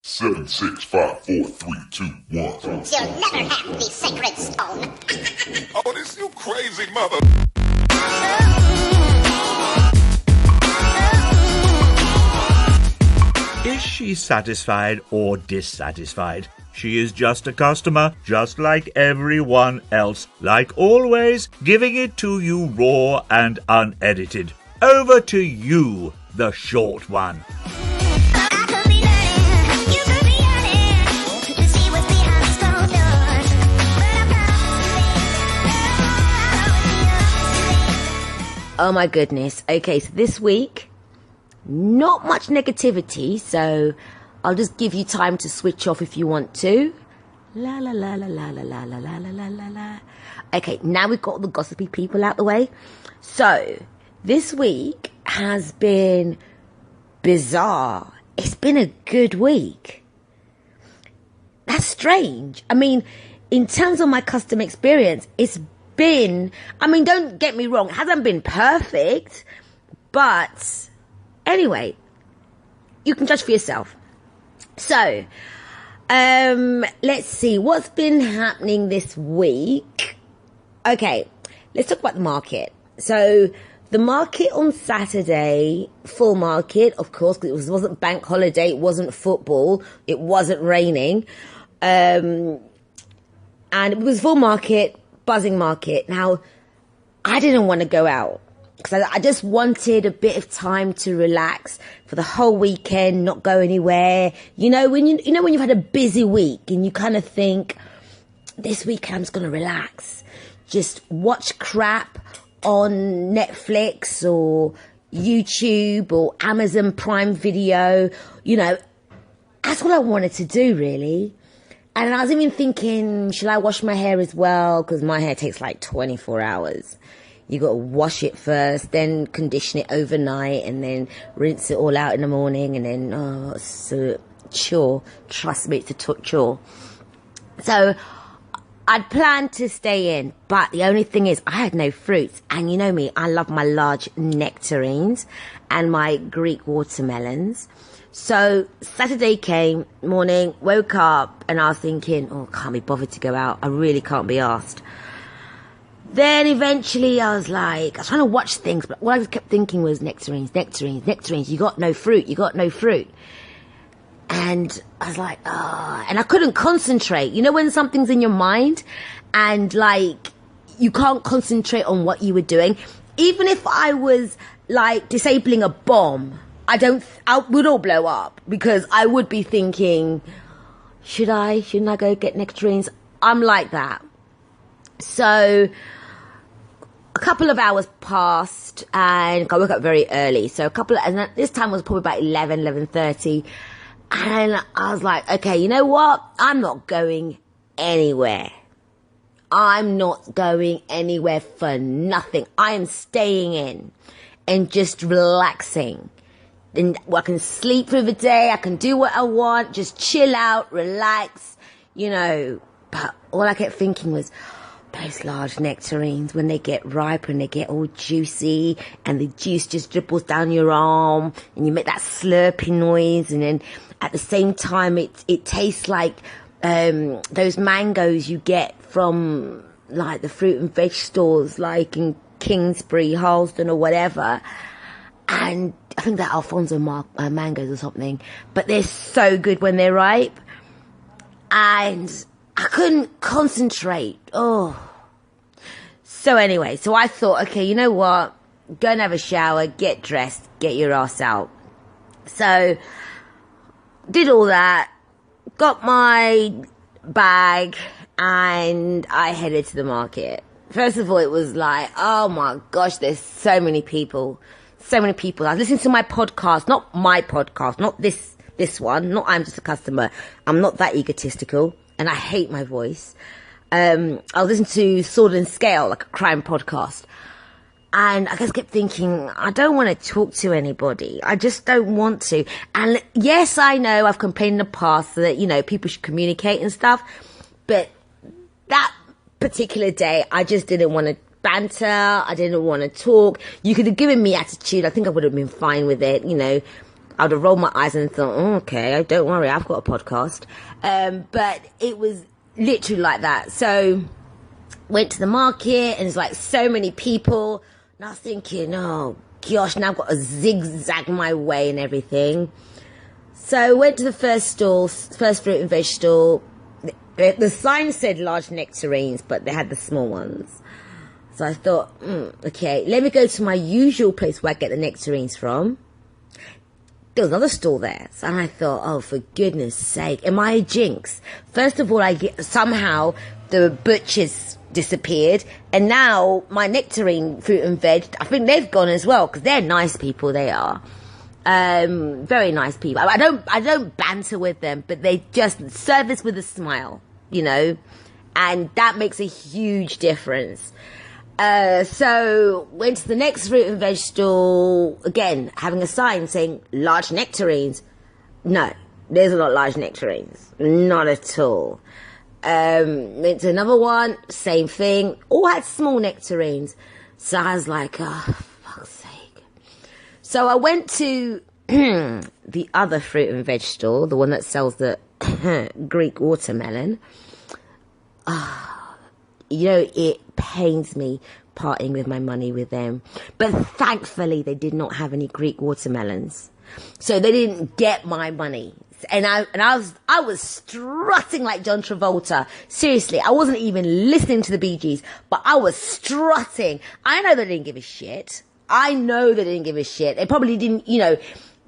Seven, 6, 5, 4, 3, 2, 1. You'll never have the sacred stone. Oh, this you crazy mother. Is she satisfied or dissatisfied? She is just a customer, just like everyone else. Like always, giving it to you raw and unedited. Over to you, the short one. Oh my goodness. Okay, so this week, not much negativity, so I'll just give you time to switch off if you want to. La la la la la la la la la la la la. Okay, now we've got all the gossipy people out the way. So, this week has been bizarre. It's been a good week. That's strange. I mean, in terms of my customer experience, it's been, I mean, don't get me wrong, it hasn't been perfect, but anyway, you can judge for yourself. So, let's see, what's been happening this week? Okay, let's talk about the market. So, the market on Saturday, full market, of course, because it wasn't bank holiday, it wasn't football, it wasn't raining, and it was full market, buzzing market. Now, I didn't want to go out because I just wanted a bit of time to relax for the whole weekend, not go anywhere. You know when you've had a busy week and you kind of think, this weekend I'm just going to relax, just watch crap on Netflix or YouTube or Amazon Prime Video. You know, that's what I wanted to do, really. And I was even thinking, should I wash my hair as well? Because my hair takes like 24 hours. You got to wash it first, then condition it overnight, and then rinse it all out in the morning. And then, it's a chore. Trust me, it's a chore. So I'd planned to stay in, but the only thing is I had no fruits. And you know me, I love my large nectarines and my Greek watermelons. So Saturday came, morning, woke up, and I was thinking, can't be bothered to go out. I really can't be asked. Then eventually I was trying to watch things, but what I kept thinking was nectarines. You got no fruit. And I was like, and I couldn't concentrate. You know when something's in your mind and you can't concentrate on what you were doing? Even if I was disabling a bomb, I would all blow up because I would be thinking, shouldn't I go get nectarines? I'm like that. So a couple of hours passed and I woke up very early. So and this time was probably about 11:30. And I was like, okay, you know what? I'm not going anywhere. I'm not going anywhere for nothing. I am staying in and just relaxing. And I can sleep through the day. I can do what I want. Just chill out, relax, But all I kept thinking was, those large nectarines, when they get ripe and they get all juicy and the juice just dribbles down your arm and you make that slurpy noise. And then at the same time, it tastes like those mangoes you get from the fruit and veg stores in Kingsbury, Harlesden or whatever. And I think they're Alfonso mangoes or something. But they're so good when they're ripe. And I couldn't concentrate. So anyway, so I thought, okay, you know what? Go and have a shower, get dressed, get your ass out. So, did all that, got my bag, and I headed to the market. First of all, it was oh my gosh, there's so many people. I was listening to my podcast, not my podcast, not this one, not I'm just a customer. I'm not that egotistical, and I hate my voice. I was listening to Sword and Scale, a crime podcast. And I just kept thinking, I don't want to talk to anybody. I just don't want to. And yes, I know I've complained in the past that, people should communicate and stuff. But that particular day, I just didn't want to banter. I didn't want to talk. You could have given me attitude. I think I would have been fine with it, I'd have rolled my eyes and thought, okay, don't worry, I've got a podcast. But it was literally like that. So went to the market and it's like so many people. And I was thinking, oh gosh, now I've got to zigzag my way and everything. So went to the first fruit and veg stall. The sign said large nectarines, but they had the small ones. So I thought, okay, let me go to my usual place where I get the nectarines from. There was another stall there. And I thought, oh, for goodness sake, am I a jinx? First of all, somehow the butchers disappeared. And now my nectarine fruit and veg, I think they've gone as well, because they're nice people, they are. Very nice people. I don't banter with them, but they just service with a smile, and that makes a huge difference. So went to the next fruit and veg stall, again, having a sign saying large nectarines. No, there's not large nectarines. Not at all. Went to another one, same thing. All had small nectarines. So I was like, oh, fuck's sake. So I went to the other fruit and veg stall, the one that sells the Greek watermelon. It pains me parting with my money with them. But thankfully, they did not have any Greek watermelons. So they didn't get my money. And I was strutting like John Travolta. Seriously, I wasn't even listening to the Bee Gees, but I was strutting. I know they didn't give a shit. They probably didn't,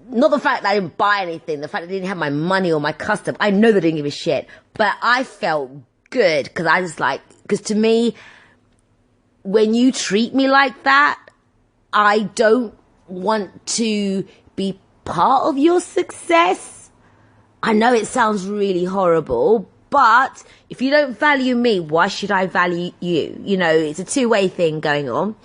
not the fact that I didn't buy anything, the fact that they didn't have my money or my custom. I know they didn't give a shit. But I felt good because to me, when you treat me like that, I don't want to be part of your success. I know it sounds really horrible, but if you don't value me, why should I value you? It's a two-way thing going on.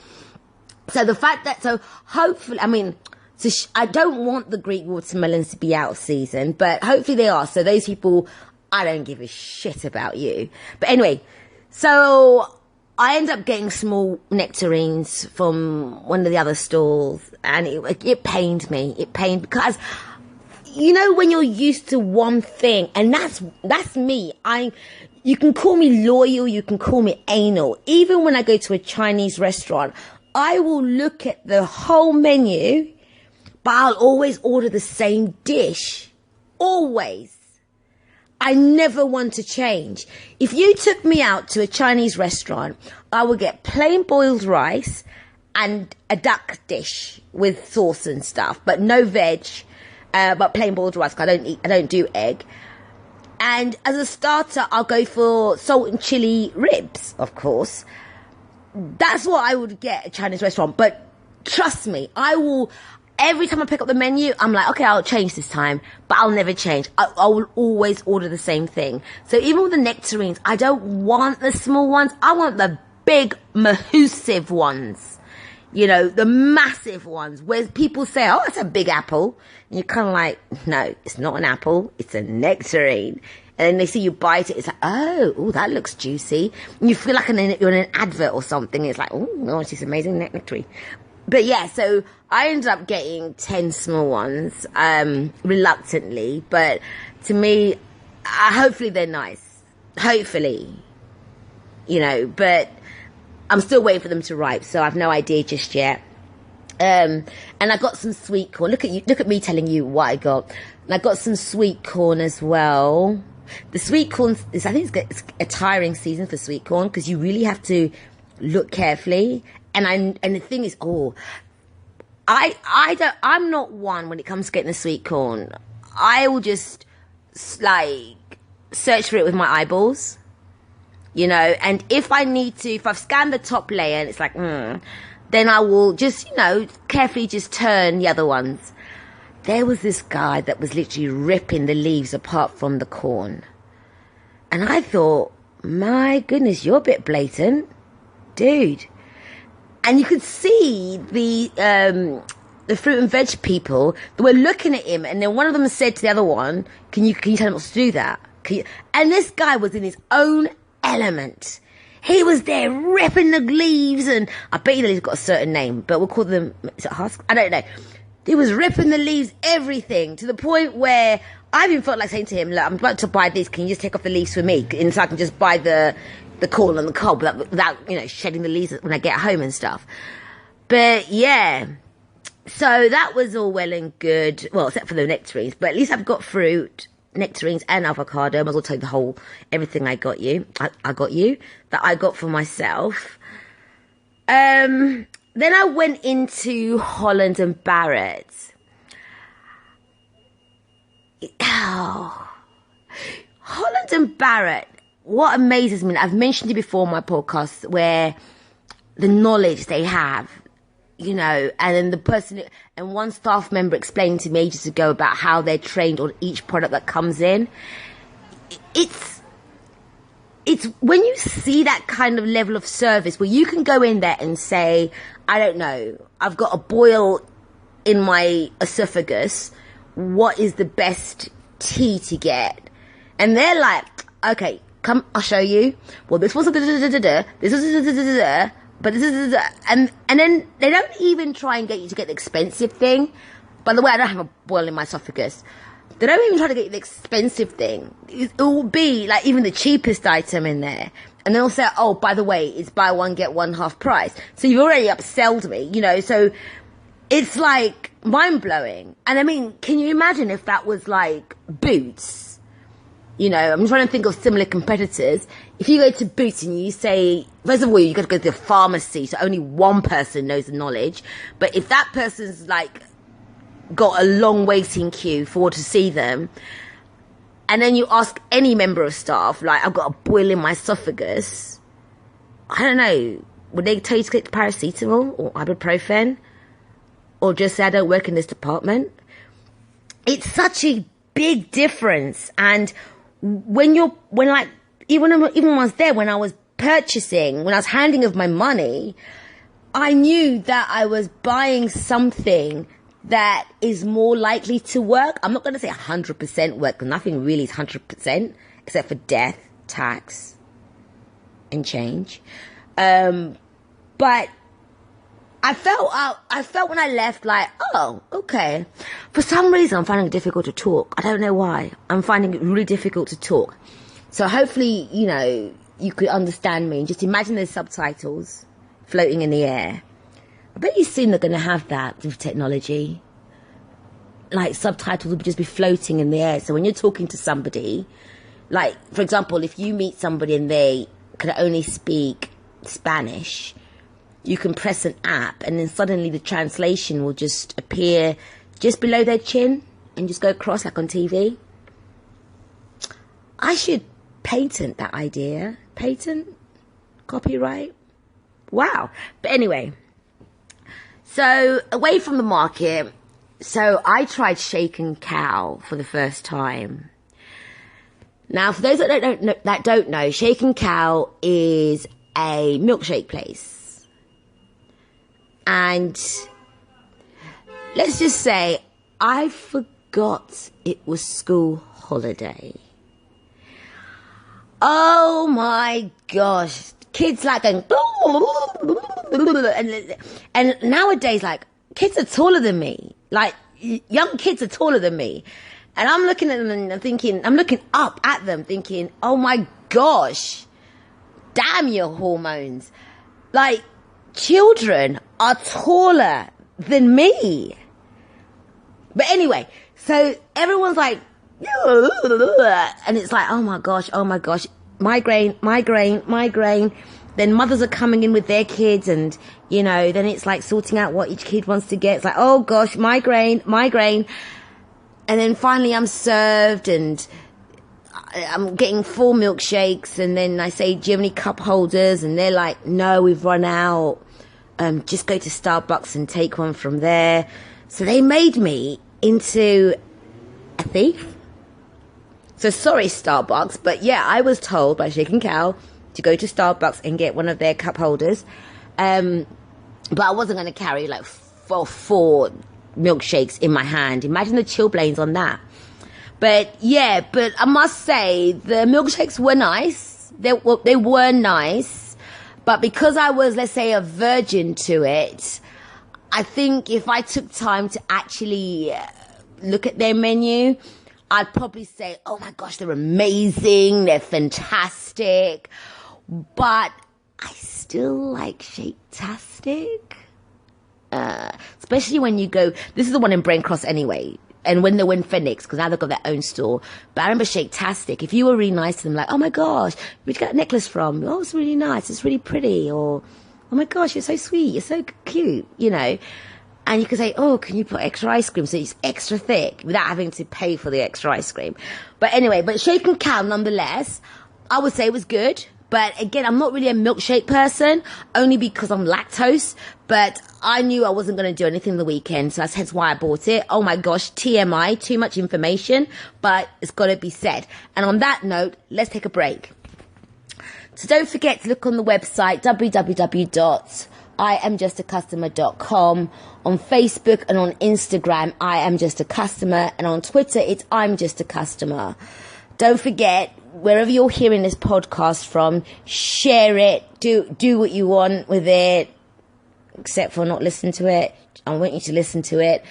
So the fact that, hopefully, I don't want the Greek watermelons to be out of season, but hopefully they are. So those people, I don't give a shit about you. But anyway, so I end up getting small nectarines from one of the other stalls, and it pained me. It pained because, when you're used to one thing, and that's me. You can call me loyal, you can call me anal. Even when I go to a Chinese restaurant, I will look at the whole menu, but I'll always order the same dish. Always. I never want to change. If you took me out to a Chinese restaurant, I would get plain boiled rice and a duck dish with sauce and stuff, but no veg, but plain boiled rice, because I don't do egg. And as a starter, I'll go for salt and chili ribs, of course. That's what I would get at a Chinese restaurant. But trust me, every time I pick up the menu, I'm like, okay, I'll change this time, but I'll never change. I will always order the same thing. So even with the nectarines, I don't want the small ones. I want the big, massive ones. The massive ones where people say, oh, it's a big apple. And you're kind of like, no, it's not an apple. It's a nectarine. And then they see you bite it. It's like, oh, that looks juicy. And you feel like you're in an advert or something. It's like, oh, no, it's this amazing nectarine. But yeah, so I ended up getting 10 small ones, reluctantly. But to me, hopefully they're nice. Hopefully. But I'm still waiting for them to ripe, so I've no idea just yet. And I got some sweet corn. Look at me telling you what I got. And I got some sweet corn as well. The sweet corn I think it's a tiring season for sweet corn, because you really have to look carefully. And the thing is, I'm not one when it comes to getting the sweet corn. I will just search for it with my eyeballs, and if I've scanned the top layer and it's like, then I will just, carefully just turn the other ones. There was this guy that was literally ripping the leaves apart from the corn. And I thought, my goodness, you're a bit blatant, dude. And you could see the fruit and veg people that were looking at him, and then one of them said to the other one, can you tell him not to do that? And this guy was in his own element. He was there ripping the leaves, and I bet you that he's got a certain name, but we'll call them, is it husk? I don't know. He was ripping the leaves, everything, to the point where I even felt like saying to him, look, I'm about to buy this, can you just take off the leaves for me? And so I can just buy the corn and the cob without, shedding the leaves when I get home and stuff. But yeah, so that was all well and good. Well, except for the nectarines, but at least I've got fruit, nectarines and avocado. I might as well tell you everything I got you, that I got for myself. Then I went into Holland and Barrett. Oh, Holland and Barrett, what amazes me, I've mentioned it before on my podcast, where the knowledge they have, and then the person, and one staff member explained to me ages ago about how they're trained on each product that comes in. It's when you see that kind of level of service where you can go in there and say, I don't know, I've got a boil in my esophagus, what is the best tea to get? And they're like, okay, come, I'll show you. Well, this was this is but this is, and then they don't even try and get you to get the expensive thing. By the way, I don't have a boil in my esophagus. They don't even try to get you the expensive thing. It will be like even the cheapest item in there. And they'll say, oh, by the way, it's buy one, get one half price. So you've already upsold me, so it's like mind-blowing. And I mean, can you imagine if that was like Boots? I'm trying to think of similar competitors. If you go to Boots and you say, first of all, you've got to go to the pharmacy, so only one person knows the knowledge. But if that person's like got a long waiting queue to see them, and then you ask any member of staff, like, I've got a boil in my esophagus, I don't know, would they tell you to get paracetamol or ibuprofen? Or just say, I don't work in this department? It's such a big difference. And even when I was there, when I was purchasing, when I was handing of my money, I knew that I was buying something that is more likely to work. I'm not going to say 100% work, because nothing really is 100%, except for death, tax, and change. But I felt when I left like, oh, okay. For some reason, I'm finding it difficult to talk. I don't know why. I'm finding it really difficult to talk. So hopefully, you could understand me. Just imagine there's subtitles floating in the air. I bet you soon they're going to have that with technology. Like, subtitles will just be floating in the air. So when you're talking to somebody, like, for example, if you meet somebody and they can only speak Spanish, you can press an app and then suddenly the translation will just appear just below their chin and just go across like on TV. I should patent that idea. Patent? Copyright? Wow. But anyway, so away from the market, so I tried Shaken Cow for the first time. Now, for those that don't know, Shaken Cow is a milkshake place. And let's just say I forgot it was school holiday. Oh my gosh. Kids like going, and nowadays, like, kids are taller than me. Like, young kids are taller than me. And I'm looking at them and I'm looking up at them thinking, oh my gosh, damn your hormones. Like, children are taller than me. But anyway, so everyone's like, and it's like, oh my gosh, migraine. Then mothers are coming in with their kids and, then it's like sorting out what each kid wants to get. It's like, oh gosh, migraine. And then finally I'm served and I'm getting 4 milkshakes. And then I say, do you have any cup holders? And they're like, no, we've run out. Just go to Starbucks and take one from there. So they made me into a thief. So sorry, Starbucks, but yeah, I was told by Shaken Cow to go to Starbucks and get one of their cup holders. But I wasn't going to carry like 4 milkshakes in my hand. Imagine the chilblains on that. But yeah, but I must say the milkshakes were nice. They were nice. But because I was, let's say, a virgin to it, I think if I took time to actually look at their menu, I'd probably say, oh my gosh, they're amazing, they're fantastic, but I still like Shake-tastic. Especially when you go, this is the one in Brain Cross anyway, and when they went Phoenix, because now they've got their own store. But I remember Shake-tastic, if you were really nice to them, like, oh my gosh, where'd you get that necklace from? Oh, it's really nice, it's really pretty, or oh my gosh, you're so sweet, you're so cute, you know. And you can say, oh, can you put extra ice cream so it's extra thick without having to pay for the extra ice cream? But anyway, but Shake and Cow nonetheless, I would say it was good. But again, I'm not really a milkshake person, only because I'm lactose. But I knew I wasn't going to do anything the weekend, so that's hence why I bought it. Oh my gosh, TMI, too much information, but it's got to be said. And on that note, let's take a break. So don't forget to look on the website, www.iamjustacustomer.com. On Facebook and on Instagram, I am just a customer. And on Twitter, it's I'm just a customer. Don't forget, wherever you're hearing this podcast from, share it. Do what you want with it, except for not listening to it. I want you to listen to it.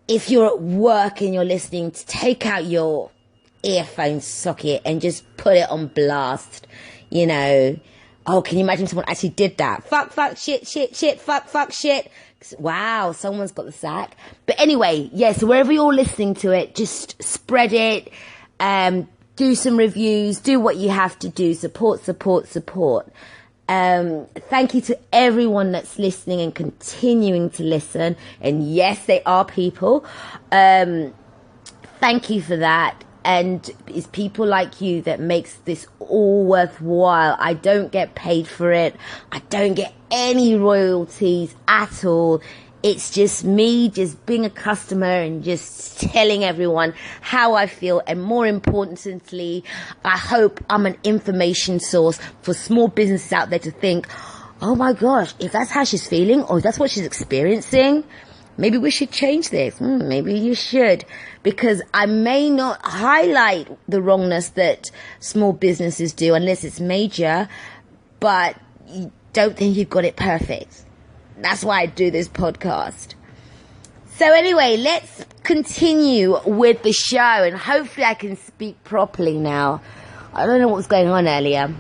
If you're at work and you're listening, take out your earphone socket and just put it on blast, you know. Oh, can you imagine someone actually did that? Fuck, shit, fuck, shit. Wow, someone's got the sack. But anyway, yeah, so wherever you're listening to it, just spread it, do some reviews, do what you have to do, support. Thank you to everyone that's listening and continuing to listen. And yes, they are people. Thank you for that. And it's people like you that makes this all worthwhile. I don't get paid for it. I don't get any royalties at all. It's just me just being a customer and just telling everyone how I feel. And more importantly, I hope I'm an information source for small businesses out there to think, oh my gosh, if that's how she's feeling or if that's what she's experiencing, maybe we should change this. Maybe you should. Because I may not highlight the wrongness that small businesses do unless it's major, but you don't think you've got it perfect. That's why I do this podcast. So anyway, let's continue with the show, and hopefully I can speak properly now. I don't know what was going on earlier.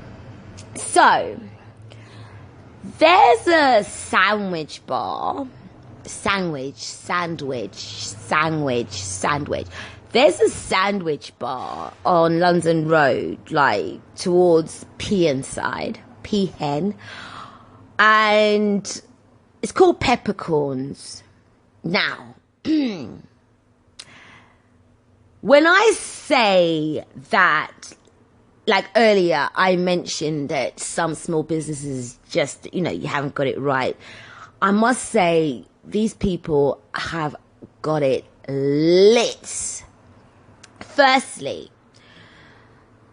So, there's a sandwich bar. Sandwich. There's a sandwich bar on London Road, like towards Peahen side, and it's called Peppercorns. Now, when I say that, like earlier, I mentioned that some small businesses just, you haven't got it right. I must say, these people have got it lit. Firstly,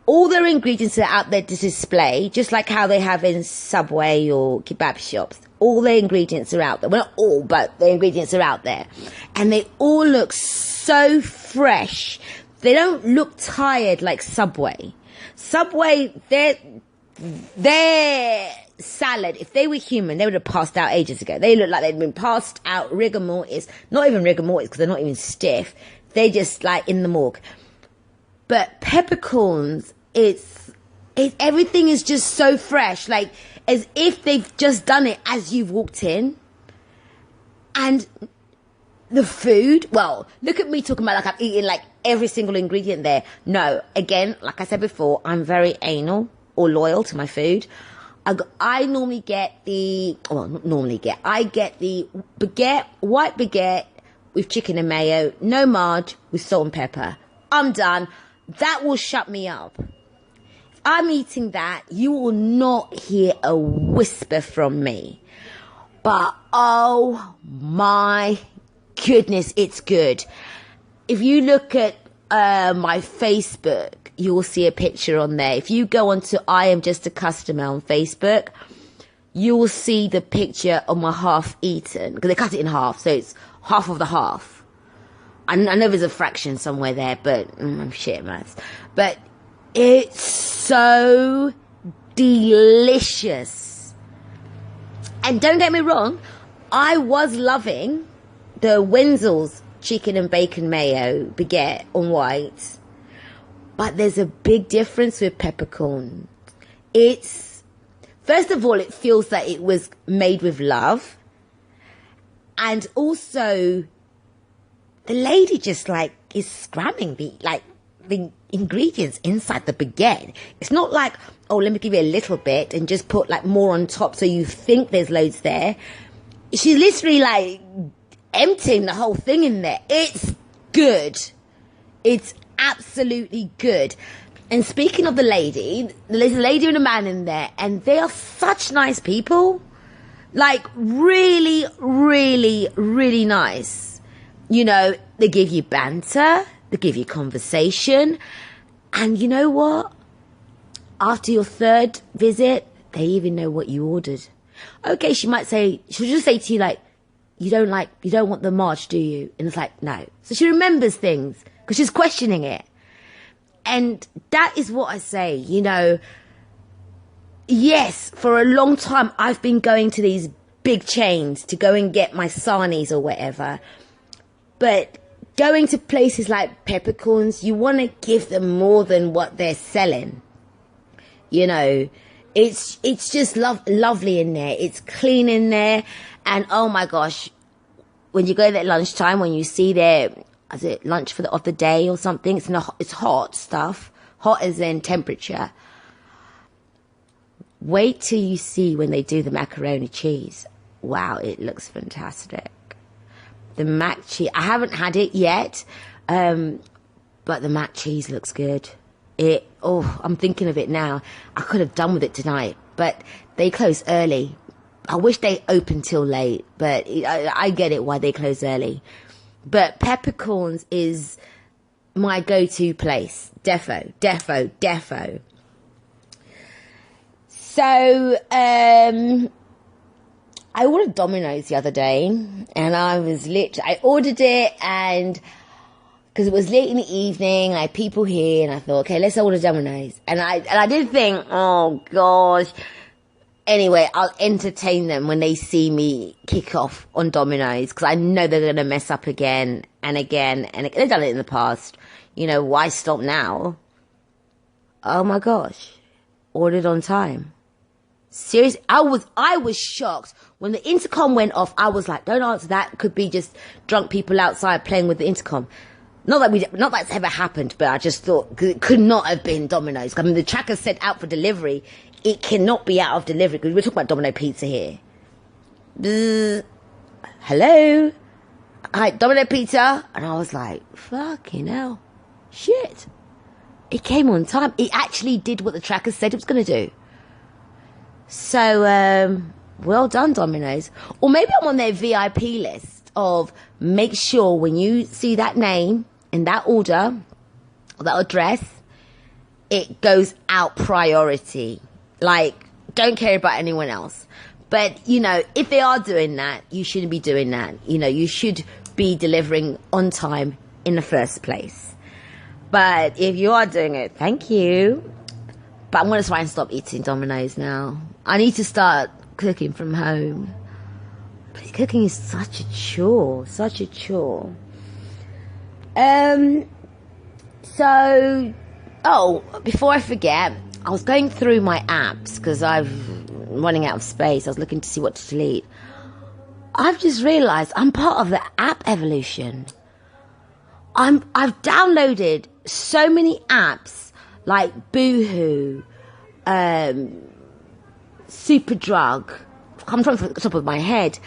all their ingredients are out there to display, just like how they have in Subway or kebab shops. All their ingredients are out there. Well, not all, but the ingredients are out there. And they all look so fresh. They don't look tired like Subway. Subway, their salad, if they were human, they would have passed out ages ago. They look like they'd been passed out rigor mortis. Not even rigor mortis, because they're not even stiff. They just like in the morgue. But peppercorns, everything is just so fresh, like as if they've just done it as you've walked in. And the food, well, look at me talking about like I'm eating like every single ingredient there. No, again, like I said before, I'm very anal or loyal to my food. I normally get I get the white baguette with chicken and mayo, no marge, with salt and pepper. I'm done. That will shut me up. If I'm eating that, you will not hear a whisper from me. But oh my goodness, it's good. If you look at my Facebook, you will see a picture on there. If you go onto I Am Just a Customer on Facebook, you will see the picture of my half eaten, because they cut it in half, so it's half of the half. I know there's a fraction somewhere there, but I'm shit at maths. But it's so delicious. And don't get me wrong, I was loving the Wenzel's chicken and bacon mayo baguette on white, but there's a big difference with peppercorn. First of all, it feels that it was made with love. And also, the lady just is scramming the ingredients inside the baguette. It's not like, oh, let me give you a little bit and just put more on top so you think there's loads there. She's literally emptying the whole thing in there. It's good. It's absolutely good. And speaking of the lady, there's a lady and a man in there, and they are such nice people. Really, really, really nice. They give you banter, they give you conversation, and you know what? After your third visit, they even know what you ordered. Okay, she'll just say to you, you don't want the march, do you? And it's no. So she remembers things, because she's questioning it. And that is what I say, yes, for a long time, I've been going to these big chains to go and get my sarnies or whatever. But going to places like Peppercorns, you want to give them more than what they're selling. It's just lovely in there. It's clean in there. And oh my gosh, when you go there at lunchtime, when you see their, is it lunch of the day or something? It's hot stuff. Hot as in temperature. Wait till you see when they do the macaroni cheese. Wow, it looks fantastic. The mac cheese, I haven't had it yet, but the mac cheese looks good. I'm thinking of it now. I could have done with it tonight, but they close early. I wish they opened till late, but I get it why they close early. But Peppercorns is my go-to place. Defo. So, I ordered Domino's the other day, and I ordered it, and because it was late in the evening, and I had people here, and I thought, okay, let's order Domino's. And I did think, oh gosh. Anyway, I'll entertain them when they see me kick off on Domino's, because I know they're going to mess up again and again and again. They've done it in the past. Why stop now? Oh my gosh. Ordered on time. Seriously, I was shocked. When the intercom went off, I was like, don't answer that. Could be just drunk people outside playing with the intercom. Not that's ever happened, but I just thought, cause it could not have been Domino's. I mean, the tracker said out for delivery. It cannot be out of delivery, because we're talking about Domino Pizza here. Hello? Hi, Domino Pizza. And I was like, fucking hell. Shit. It came on time. It actually did what the tracker said it was going to do. So, well done, Domino's. Or maybe I'm on their VIP list of make sure when you see that name in that order, or that address, it goes out priority. Don't care about anyone else. But, if they are doing that, you shouldn't be doing that. You should be delivering on time in the first place. But if you are doing it, thank you. But I'm going to try and stop eating Domino's now. I need to start cooking from home. But cooking is such a chore. Before I forget, I was going through my apps because I'm running out of space. I was looking to see what to delete. I've just realised I'm part of the app evolution. I've downloaded so many apps like Boohoo, Superdrug, I'm trying to the top of my head,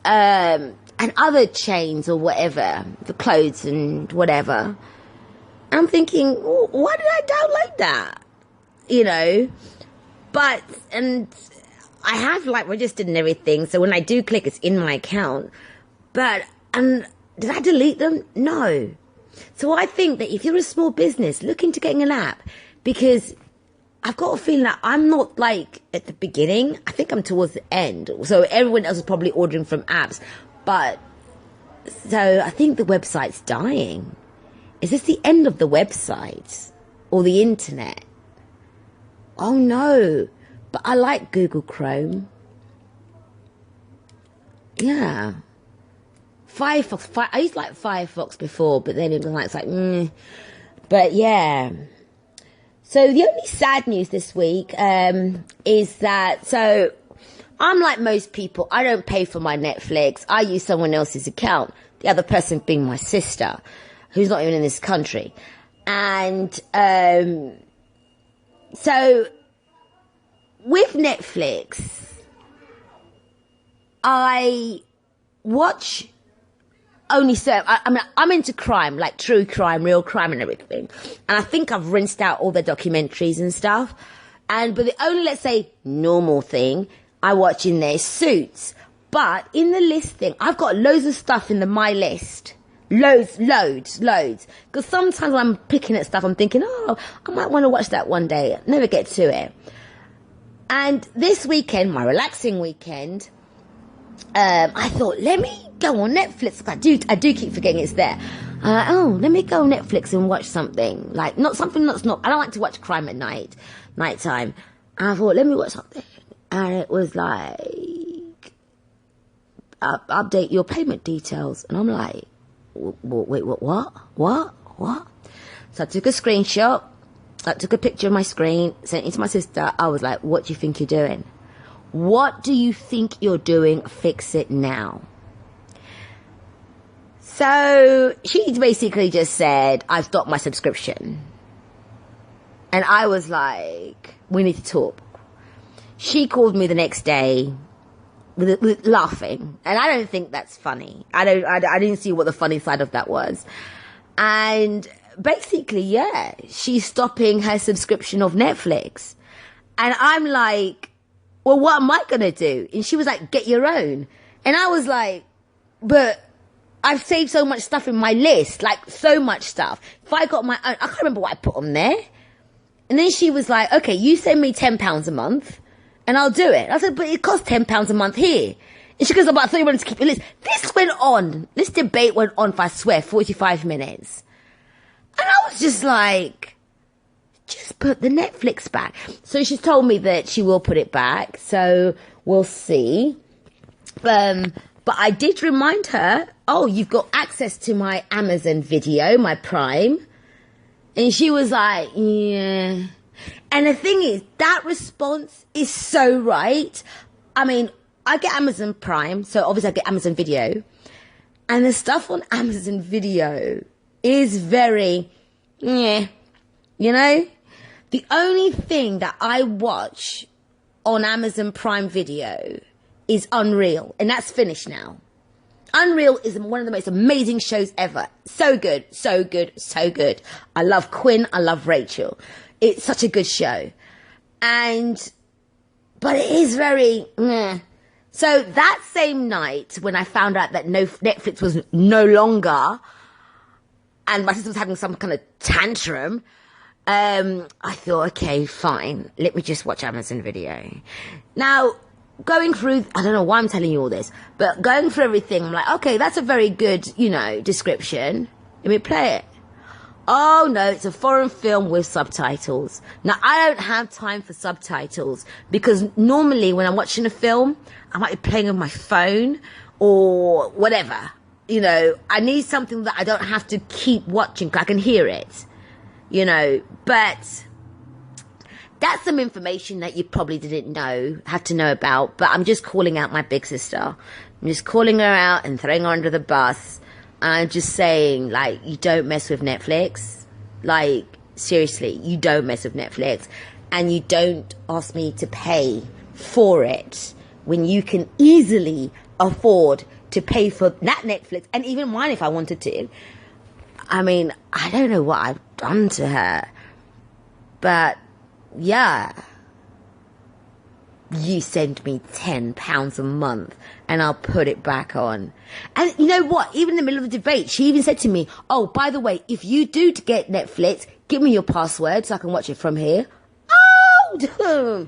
and other chains or whatever, the clothes and whatever. And I'm thinking, why did I download that? And I have registered and everything, so when I do click, it's in my account. And did I delete them? No. So I think that if you're a small business, look into getting an app, because I've got a feeling that I'm not at the beginning. I think I'm towards the end. So everyone else is probably ordering from apps. So I think the website's dying. Is this the end of the website or the internet? Oh no. But I like Google Chrome. yeah. Firefox. I used to like Firefox before, but then it was like, But yeah. So the only sad news this week is that, so I'm like most people, I don't pay for my Netflix. I use someone else's account. The other person being my sister, who's not even in this country. And so with Netflix, I watch only so, I mean, I'm into crime, like true crime, real crime and everything. And I think I've rinsed out all the documentaries and stuff. But the only, let's say, normal thing I watch in there is Suits. But in the listing, I've got loads of stuff in my list. Loads. Because sometimes when I'm picking at stuff, I'm thinking, I might want to watch that one day. Never get to it. And this weekend, my relaxing weekend, I thought, let me go on Netflix. I do keep forgetting it's there. Let me go on Netflix and watch something. Like, not something that's not, I don't like to watch crime at nighttime. And I thought, let me watch something. And it was like, update your payment details. And I'm like, wait, what? So I took a screenshot. I took a picture of my screen, sent it to my sister. I was like, what do you think you're doing? What do you think you're doing? Fix it now. So she basically just said, I've stopped my subscription. And I was like, we need to talk. She called me the next day with laughing. And I don't think that's funny. I didn't see what the funny side of that was. And basically, yeah, she's stopping her subscription of Netflix. And I'm like, well, what am I going to do? And she was like, get your own. And I was like, but I've saved so much stuff in my list, like so much stuff. If I got my own, I can't remember what I put on there. And then she was like, okay, you send me £10 a month and I'll do it. I said, but it costs £10 a month here. And she goes, I thought you wanted to keep your list. This debate went on for, I swear, 45 minutes. And I was just like, just put the Netflix back. So she's told me that she will put it back. So we'll see. But I did remind her, you've got access to my Amazon Video, my Prime. And she was like, yeah. And the thing is, that response is so right. I mean, I get Amazon Prime, so obviously I get Amazon Video. And the stuff on Amazon Video is very, yeah, you know? The only thing that I watch on Amazon Prime Video is Unreal, and that's finished now. Unreal is one of the most amazing shows ever. So good. I love Quinn, I love Rachel. It's such a good show. But it is very, meh. So that same night when I found out that Netflix was no longer, and my sister was having some kind of tantrum, I thought, okay, fine, let me just watch Amazon Video. Now, going through, I don't know why I'm telling you all this, but going through everything, I'm like, okay, that's a very good, description. Let me play it. Oh no, it's a foreign film with subtitles. Now, I don't have time for subtitles because normally when I'm watching a film, I might be playing on my phone or whatever. I need something that I don't have to keep watching because I can hear it, but that's some information that you probably didn't have to know about, but I'm just calling out my big sister. I'm just calling her out and throwing her under the bus. I'm just saying, like, you don't mess with Netflix. Like, seriously, you don't mess with Netflix. And you don't ask me to pay for it when you can easily afford to pay for that Netflix and even mine if I wanted to. I mean, I don't know what I've done to her. But, yeah. You send me £10 a month and I'll put it back on. And you know what? Even in the middle of the debate, she even said to me, oh, by the way, if you do get Netflix, give me your password so I can watch it from here. Oh,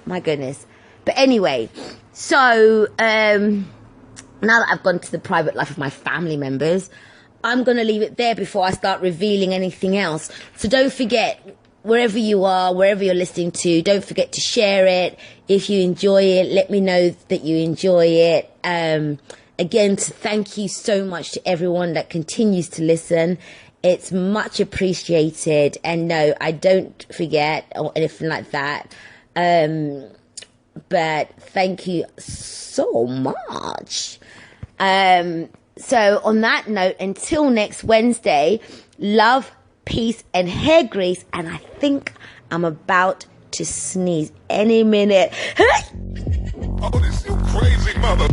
my goodness. But anyway, so now that I've gone to the private life of my family members, I'm going to leave it there before I start revealing anything else. So don't forget, wherever you are, wherever you're listening to, don't forget to share it. If you enjoy it, let me know that you enjoy it. Again, thank you so much to everyone that continues to listen. It's much appreciated. And no, I don't forget or anything like that. But thank you so much. So on that note, until next Wednesday, love, peace, and hair grease. And I think I'm about to sneeze any minute. Oh, this you crazy mother.